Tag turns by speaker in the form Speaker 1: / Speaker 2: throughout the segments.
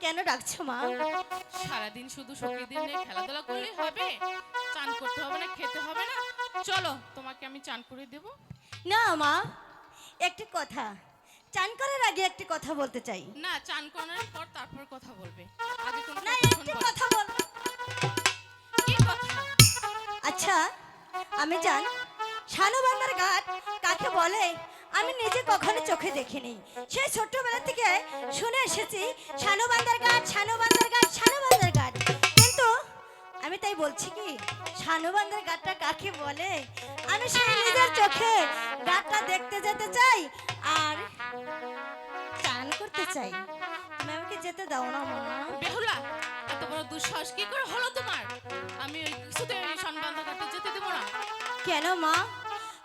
Speaker 1: কেন ডাকছো মা?
Speaker 2: সারাদিন শুধু সখীদের নিয়ে খেলাধুলা করলেই হবে? চান করতে হবে না, খেতে হবে না? চলো তোমাকে আমি চান করে দেব।
Speaker 1: না মা, একটি কথা, চান করার আগে একটি কথা বলতে চাই।
Speaker 2: না, চান করার পর তারপর কথা বলবে। আগে কোন
Speaker 1: না,
Speaker 2: কথা
Speaker 1: একটি
Speaker 2: শুনবো।
Speaker 1: কথা বল।
Speaker 2: কি কথা?
Speaker 1: আচ্ছা, আমি জান শানুবান্দার ঘাট কাকে বলে আমি নিজে কখনো চোখে দেখিনি। সেই ছোট্টবেলা থেকে শুনে এসেছি শানুবান্দার ঘাট, শানুবান্দার ঘাট, শানুবান্দার ঘাট। কিন্তু আমি তাই বলছি কি, শানুবান্দার ঘাটটা কাকে বলে আমি সেই নিজের চোখে ঘাটটা দেখতে যেতে চাই আর চান করতে চাই। তুমি আমাকে যেতে দাও না মা।
Speaker 2: বেহুলা, এত বড় দুঃসাহস কি করে হলো তোমার? আমি ওই কিছুতে ওই সনবান্ধা ঘাটে যেতে দেবো না।
Speaker 1: কেন মা?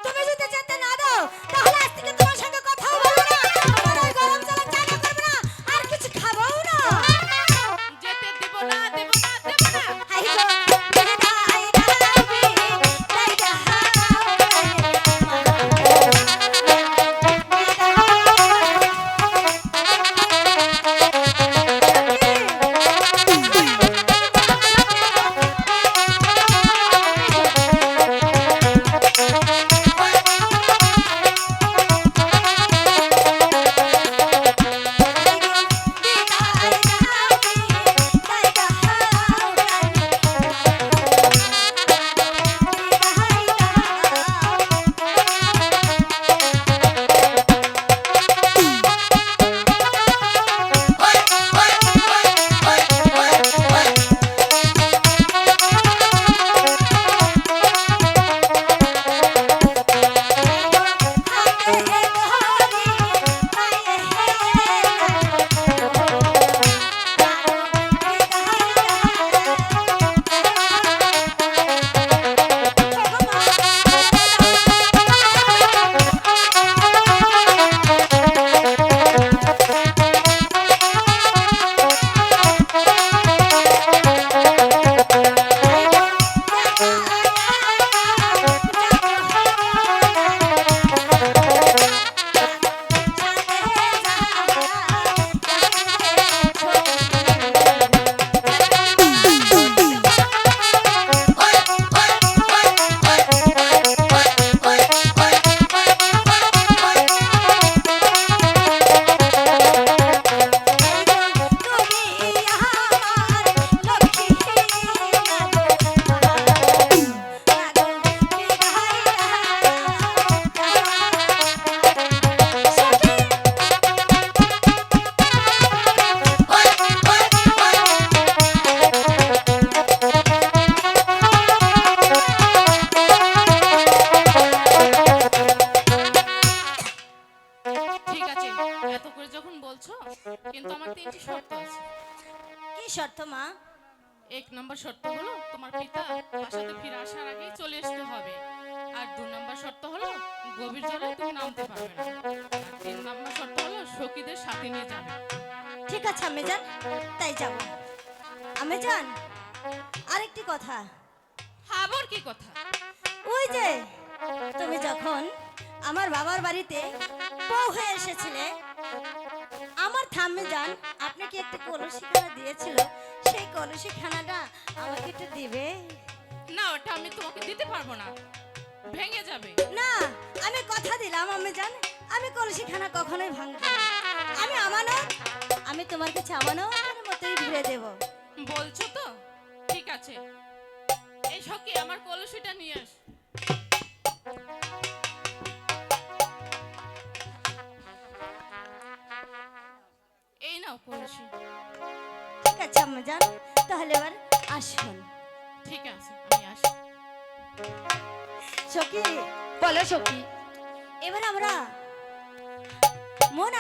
Speaker 1: তুমি যদি যেতে না দাও তাহলে আজ থেকে তোমার সঙ্গে কথাও বলবো না, আর ওই গরম জলে চান করবো না, আর কিছু খাবোও না।
Speaker 2: যেতে দেব না, দেব না, দেব না।
Speaker 1: হাই গো, বিদায় রাখি, তাই
Speaker 2: ঠিক আছে, এত করে যখন বলছো, কিন্তু আমার তিনটি শর্ত আছে।
Speaker 1: কি শর্ত মা?
Speaker 2: এক নম্বর শর্ত হলো তোমার পিতা বাসাতে ফিরে আসার আগেই চলে আসতে হবে। আর 2 নম্বর শর্ত হলো গভীর জলে তুমি নামতে পারবে না। আর 3 নম্বর শর্ত হলো সখীদের সাথে নিয়ে যাবে।
Speaker 1: ঠিক আছে আমি জান, তাই যাব। আমি জান আরেকটি কথা,
Speaker 2: আবার কি কথা?
Speaker 1: ওই যে তুমি যখন আমার বাবার বাড়িতে বউ হয়ে এসেছিলে, আমার ঠাম্মি জান আপনাকে একটি কলসিখানা দিয়েছিল, সেই কলসিখানাটা আমাকে একটু দিবে?
Speaker 2: না, ওটা আমি তোমাকে দিতে পারবো না, ভেঙে যাবে।
Speaker 1: না, আমি কথা দিলাম আমি জান, আমি কলসিখানা কখনোই ভাঙবো না। আমি আমানত, আমি তোমার কাছে আমানতের মতোই ধরে দেব।
Speaker 2: বলছো তো? ঠিক আছে, এই সখী আমার কলসিটা নিয়ে আস। এই নাও কলসি।
Speaker 1: ঠিক আছে আম্মা জান, তাহলে এবার আসুন।
Speaker 2: ঠিক আছে, আমি আসি।
Speaker 1: সখী,
Speaker 3: বলো সখী।
Speaker 1: এবার আমরা মন